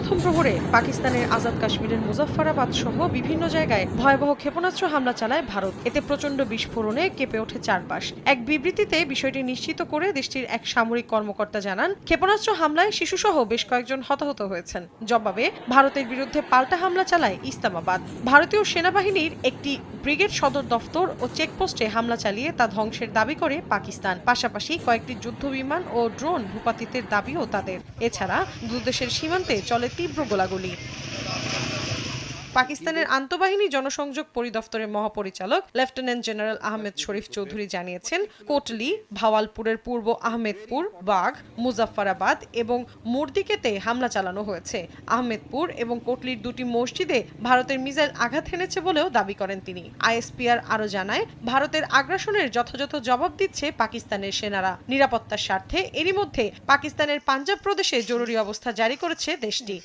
প্রথম প্রহরে পাকিস্তানের আজাদ কাশ্মীরের মুজাফফরাবাদ সহ বিভিন্ন জায়গায় ভয়াবহ ক্ষেপণাস্ত্র হামলা চালায় ভারত। এতে প্রচণ্ড বিস্ফোরণে কেঁপে ওঠে চারপাশ। এক বিবৃতিতে বিষয়টি নিশ্চিত করে দেশটির এক সামরিক কর্মকর্তা জানান, ক্ষেপণাস্ত্র হামলায় শিশুসহ বেশ কয়েকজন হতাহত হয়েছেন। জবাবে ভারতের বিরুদ্ধে পাল্টা হামলা চালায় ইসলামাবাদ। ভারতীয় সেনাবাহিনীর একটি ব্রিগেড সদর দফতর ও চেকপোস্টে হামলা চালিয়ে তা ধ্বংসের দাবি করে পাকিস্তান। পাশাপাশি কয়েকটি যুদ্ধবিমান ও ড্রোন ভূপাতিতের দাবিও তাদের। এছাড়া দুদেশের সীমান্তে চলে তীব্র গোলাগুলি। পাকিস্তানের আন্তঃবাহিনী জনসংযোগ পরিদপ্তরের মহাপরিচালক লেফটেন্যান্ট জেনারেল আহমেদ শরীফ চৌধুরী জানিয়েছেন, কোটলি, ভাওয়ালপুরের পূর্ব আহমেদপুর, বাঘ, মুজাফফরাবাদ এবং মুরদিকেতে হামলা চালানো হয়েছে। আহমেদপুর এবং কোটলির দুটি মসজিদে ভারতের মিসাইল আঘাত হেনেছে বলেও দাবি করেন তিনি। আইএসপিআর আরও জানায়, ভারতের আগ্রাসনের যথাযথ জবাব দিচ্ছে পাকিস্তানের সেনারা। নিরাপত্তার স্বার্থে এরই মধ্যে পাকিস্তানের পাঞ্জাব প্রদেশে জরুরি অবস্থা জারি করেছে দেশটি।